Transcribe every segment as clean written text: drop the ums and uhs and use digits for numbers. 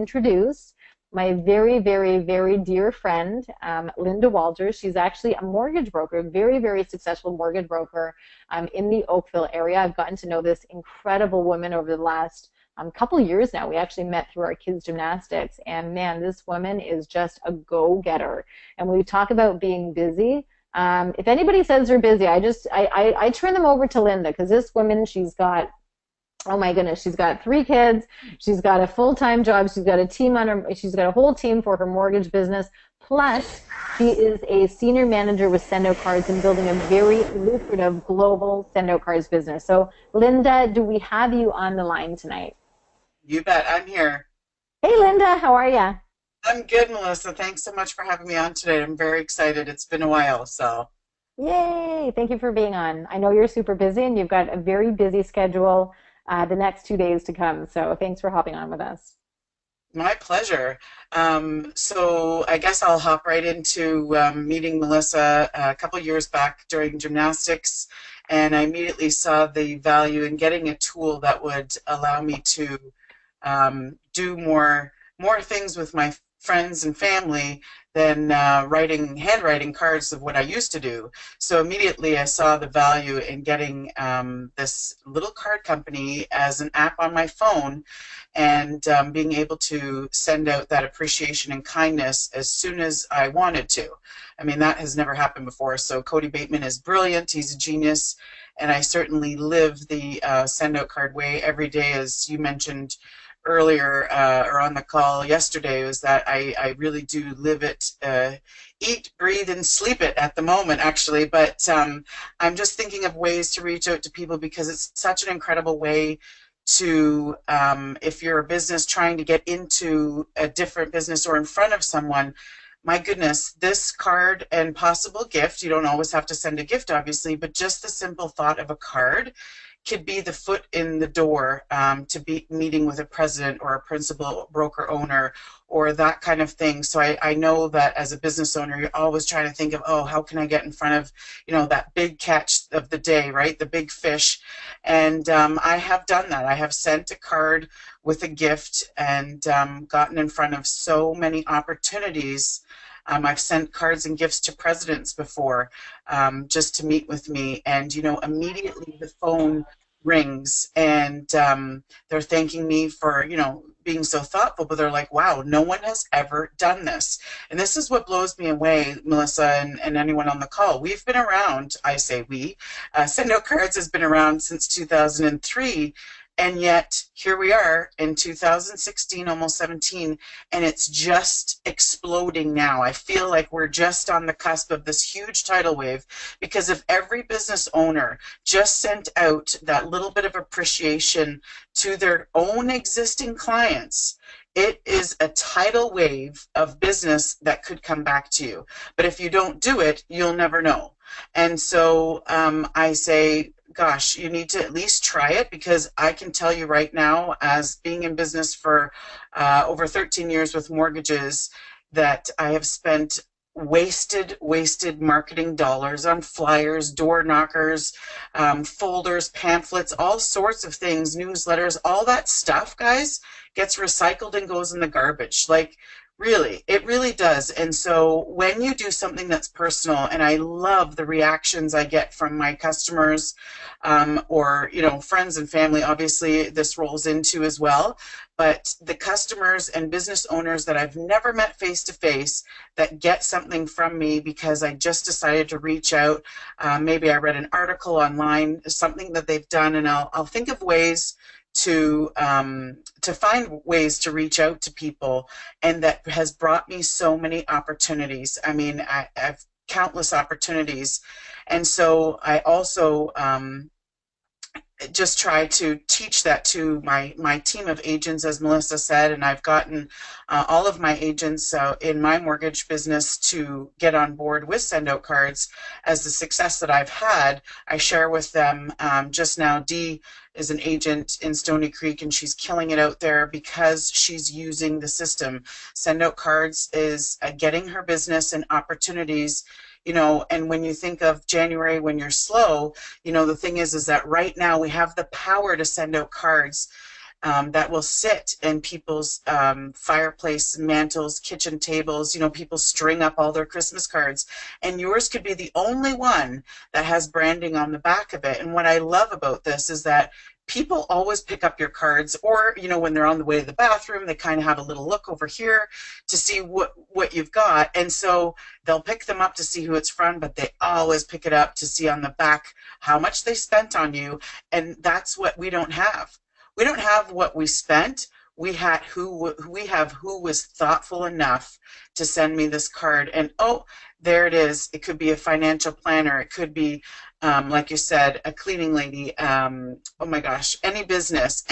introduce my very, very, very dear friend, Linda Walters. She's actually a mortgage broker, a very, very successful mortgage broker in the Oakville area. I've gotten to know this incredible woman over the last couple years now. We actually met through our kids' gymnastics, and man, this woman is just a go-getter. And when we talk about being busy, if anybody says they're busy, I turn them over to Linda, because this woman, she's got, oh my goodness, she's got 3 kids, she's got a full-time job, she's got a team on her, she's got a whole team for her mortgage business, plus she is a senior manager with SendOutCards and building a very lucrative global SendOutCards business. So Linda, do we have you on the line tonight? You bet. I'm here. Hey Linda, how are you? I'm good, Melissa. Thanks so much for having me on today. I'm very excited. It's been a while, so. Yay, thank you for being on. I know you're super busy and you've got a very busy schedule the next 2 days to come, so thanks for hopping on with us. My pleasure. So I guess I'll hop right into meeting Melissa a couple years back during gymnastics, and I immediately saw the value in getting a tool that would allow me to do more things with my friends and family than handwriting cards of what I used to do. So immediately I saw the value in getting this little card company as an app on my phone, and being able to send out that appreciation and kindness as soon as I wanted to. I mean, that has never happened before. So Cody Bateman is brilliant. He's a genius. And I certainly live the send out card way every day, as you mentioned earlier or on the call yesterday, was that I really do live it, eat, breathe, and sleep it at the moment, actually. But I'm just thinking of ways to reach out to people, because it's such an incredible way to, if you're a business trying to get into a different business or in front of someone, my goodness, this card and possible gift, you don't always have to send a gift, obviously, but just the simple thought of a card could be the foot in the door to be meeting with a president or a principal broker owner or that kind of thing. So I know that as a business owner, you're always trying to think of, oh, how can I get in front of, you know, that big catch of the day, right? The big fish. And I have done that. I have sent a card with a gift and gotten in front of so many opportunities. I've sent cards and gifts to presidents before, just to meet with me, and you know, immediately the phone rings, and they're thanking me for, you know, being so thoughtful, but they're like, wow, no one has ever done this. And this is what blows me away, Melissa, and anyone on the call. We've been around, I say we, SendOutCards has been around since 2003. And yet, here we are in 2016, almost 17, and it's just exploding now. I feel like we're just on the cusp of this huge tidal wave, because if every business owner just sent out that little bit of appreciation to their own existing clients, it is a tidal wave of business that could come back to you. But if you don't do it, you'll never know. And so I say, gosh, you need to at least try it, because I can tell you right now, as being in business for over 13 years with mortgages, that I have spent wasted marketing dollars on flyers, door knockers, folders, pamphlets, all sorts of things, newsletters, all that stuff, guys, gets recycled and goes in the garbage. Like, really, it really does. And so when you do something that's personal, and I love the reactions I get from my customers, or, you know, friends and family, obviously this rolls into as well, but the customers and business owners that I've never met face to face that get something from me because I just decided to reach out, maybe I read an article online, something that they've done, and I'll think of ways to find ways to reach out to people, and that has brought me so many opportunities. I mean, I've countless opportunities, and so I also just try to teach that to my team of agents, as Melissa said, and I've gotten all of my agents in my mortgage business to get on board with SendOutCards. As the success that I've had, I share with them. Just now, Dee is an agent in Stony Creek, and she's killing it out there because she's using the system. SendOutCards is getting her business and opportunities. You know, and when you think of January when you're slow, you know, the thing is that right now we have the power to send out cards that will sit in people's fireplace mantles, kitchen tables. You know, people string up all their Christmas cards, and yours could be the only one that has branding on the back of it. And what I love about this is that people always pick up your cards, or you know, when they're on the way to the bathroom, they kind of have a little look over here to see what you've got, and so they'll pick them up to see who it's from, but they always pick it up to see on the back how much they spent on you. And that's what we don't have. We don't have what we spent. We have who was thoughtful enough to send me this card. And oh, there it is. It could be a financial planner. It could be, like you said, a cleaning lady. Oh my gosh, any business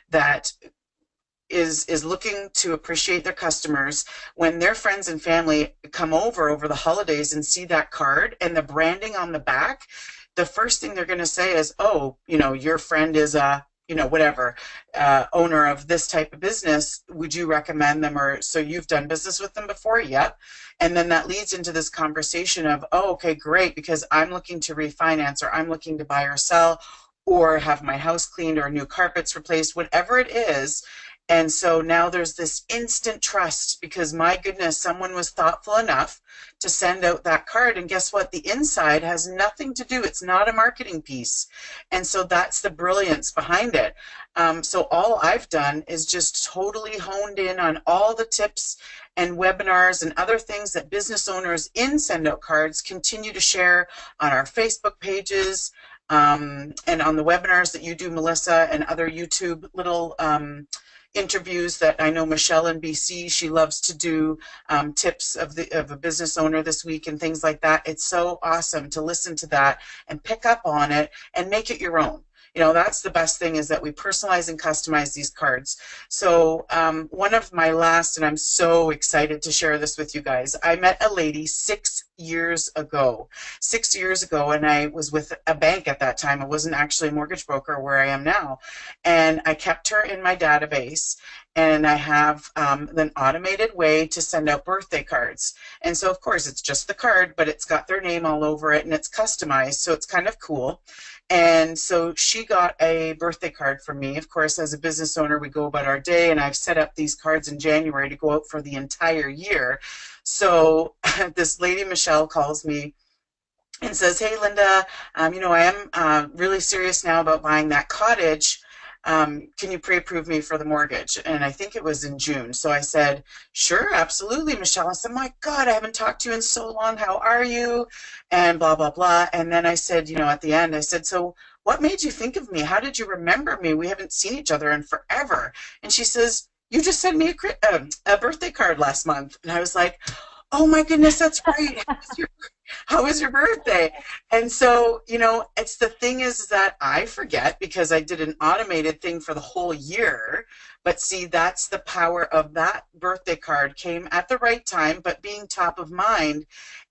that is looking to appreciate their customers, when their friends and family come over the holidays and see that card and the branding on the back, the first thing they're going to say is, oh, you know, your friend is a, you know, whatever, owner of this type of business. Would you recommend them? Or so you've done business with them before? Yep. And then that leads into this conversation of, oh, okay, great, because I'm looking to refinance, or I'm looking to buy or sell, or have my house cleaned, or new carpets replaced, whatever it is. And so now there's this instant trust, because my goodness, someone was thoughtful enough to send out that card. And guess what? The inside has nothing to do. It's not a marketing piece. And so that's the brilliance behind it. So all I've done is just totally honed in on all the tips and webinars and other things that business owners in SendOutCards continue to share on our Facebook pages, and on the webinars that you do, Melissa, and other YouTube little interviews that I know Michelle in BC, she loves to do, tips of a business owner this week and things like that. It's so awesome to listen to that and pick up on it and make it your own. You know, that's the best thing, is that we personalize and customize these cards. So one of my last, and I'm so excited to share this with you guys, I met a lady 6 years ago. 6 years ago, and I was with a bank at that time. I wasn't actually a mortgage broker where I am now. And I kept her in my database, and I have an automated way to send out birthday cards. And so, of course, it's just the card, but it's got their name all over it, and it's customized, so it's kind of cool. And so she got a birthday card from me. Of course, as a business owner, we go about our day, and I've set up these cards in January to go out for the entire year. So this lady, Michelle, calls me and says, hey, Linda, you know, I am really serious now about buying that cottage. Can you pre-approve me for the mortgage? And I think it was in June. So I said, sure, absolutely, Michelle. I said, my God, I haven't talked to you in so long. How are you? And blah, blah, blah. And then I said, you know, at the end, I said, so what made you think of me? How did you remember me? We haven't seen each other in forever. And she says, you just sent me a birthday card last month. And I was like, oh my goodness, that's right. How was your birthday? And so, you know, it's the thing is that I forget, because I did an automated thing for the whole year. But see, that's the power of that birthday card. Came at the right time, but being top of mind.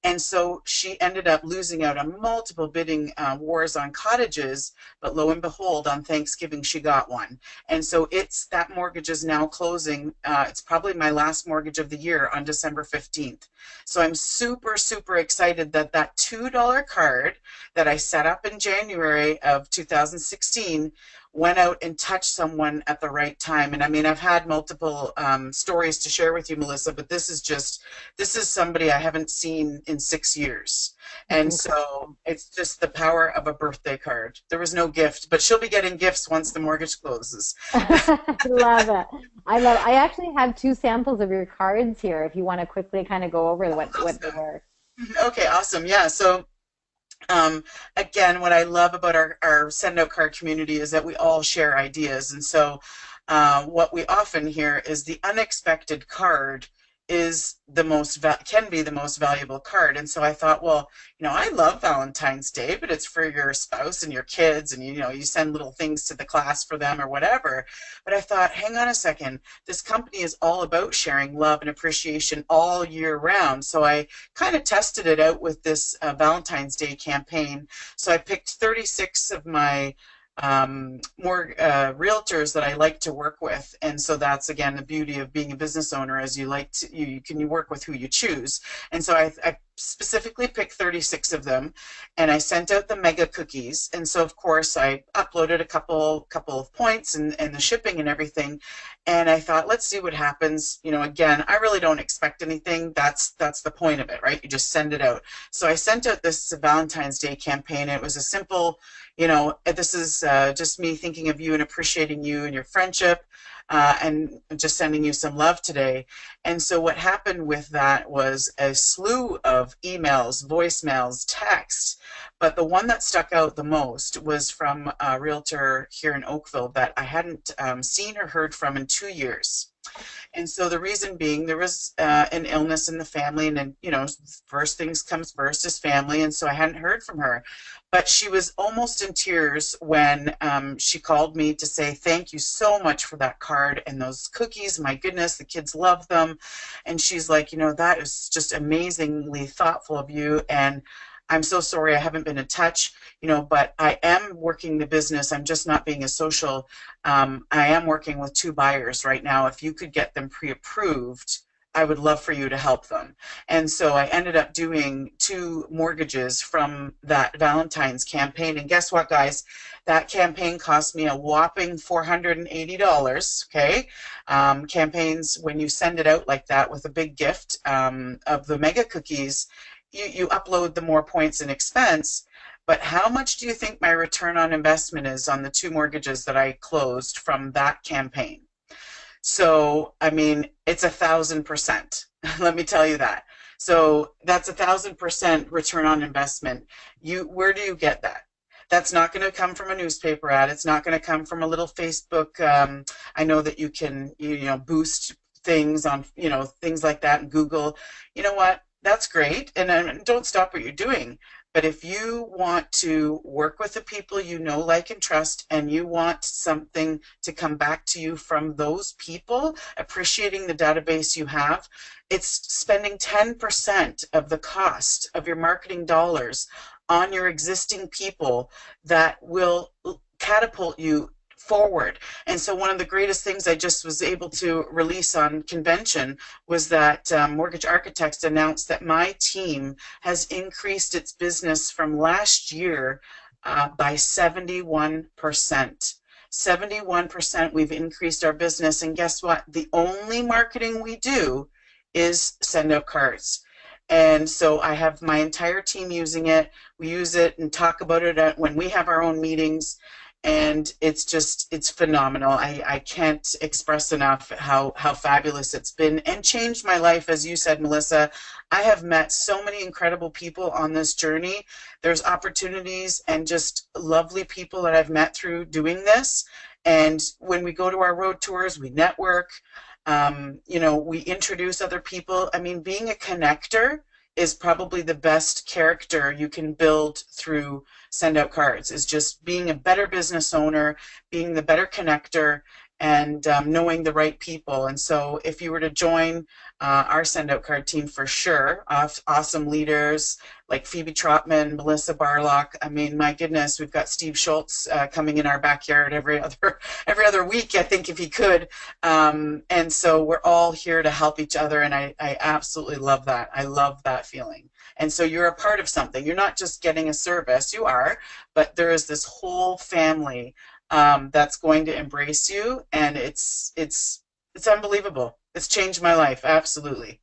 And so she ended up losing out on multiple bidding wars on cottages, but lo and behold, on Thanksgiving, she got one. And so that mortgage is now closing. It's probably my last mortgage of the year on December 15th. So I'm super, super excited that that $2 card that I set up in January of 2016 went out and touched someone at the right time. And I mean, I've had multiple stories to share with you, Melissa, but this is somebody I haven't seen in 6 years. And so it's just the power of a birthday card. There was no gift, but she'll be getting gifts once the mortgage closes. I love it. I actually have 2 samples of your cards here if you want to quickly kind of go over what they were. Okay, awesome. Yeah, so again, what I love about our Send Out Card community is that we all share ideas. And so what we often hear is the unexpected card is can be the most valuable card. And so I thought, well, you know, I love Valentine's Day, but it's for your spouse and your kids, and you know, you send little things to the class for them or whatever. But I thought, hang on a second, this company is all about sharing love and appreciation all year round. So I kind of tested it out with this Valentine's Day campaign. So I picked 36 of my more realtors that I like to work with. And so that's, again, the beauty of being a business owner, is you can work with who you choose. And so I specifically picked 36 of them, and I sent out the mega cookies. And so, of course, I uploaded a couple of points and the shipping and everything. And I thought, let's see what happens. You know, again, I really don't expect anything. That's the point of it, right? You just send it out. So I sent out this Valentine's Day campaign. It was a simple, this is just me thinking of you and appreciating you and your friendship, and just sending you some love today. And so what happened with that was a slew of emails, voicemails, texts, but the one that stuck out the most was from a realtor here in Oakville that I hadn't seen or heard from in 2 years. And so the reason being, there was an illness in the family, and then, first things comes first is family, and so I hadn't heard from her. But she was almost in tears when she called me to say, thank you so much for that card and those cookies. My goodness, the kids love them. And she's like, that is just amazingly thoughtful of you. And I'm so sorry I haven't been in touch, but I am working the business. I'm just not being as social. I am working with 2 buyers right now. If you could get them pre-approved, I would love for you to help them. And so I ended up doing 2 mortgages from that Valentine's campaign. And guess what, guys? That campaign cost me a whopping $480, okay? Campaigns, when you send it out like that with a big gift of the mega cookies, you upload the more points and expense, but how much do you think my return on investment is on the 2 mortgages that I closed from that campaign? So, I mean, it's 1,000%. Let me tell you that. So that's 1,000% return on investment. Where do you get that? That's not going to come from a newspaper ad. It's not going to come from a little Facebook. I know that you can, boost things on, things like that in Google. You know what? That's great, and don't stop what you're doing. But if you want to work with the people you know, like, and trust, and you want something to come back to you from those people, appreciating the database you have, it's spending 10% of the cost of your marketing dollars on your existing people that will catapult you forward. And so one of the greatest things I just was able to release on convention was that Mortgage Architects announced that my team has increased its business from last year by 71%. 71% we've increased our business, and guess what? The only marketing we do is send out cards. And so I have my entire team using it. We use it and talk about it when we have our own meetings. And it's phenomenal. I can't express enough how fabulous it's been and changed my life. As you said, Melissa, I have met so many incredible people on this journey. There's opportunities and just lovely people that I've met through doing this. And when we go to our road tours, we network, we introduce other people. I mean, being a connector is probably the best character you can build through SendOutCards, is just being a better business owner, being the better connector, and knowing the right people. And so if you were to join our SendOutCard team, for sure, awesome leaders like Phoebe Trotman, Melissa Barlock. I mean, my goodness, we've got Steve Schultz coming in our backyard every other week, I think, if he could. And so we're all here to help each other, and I absolutely love that. I love that feeling. And so you're a part of something. You're not just getting a service, you are, but there is this whole family that's going to embrace you, and it's unbelievable. It's changed my life, absolutely.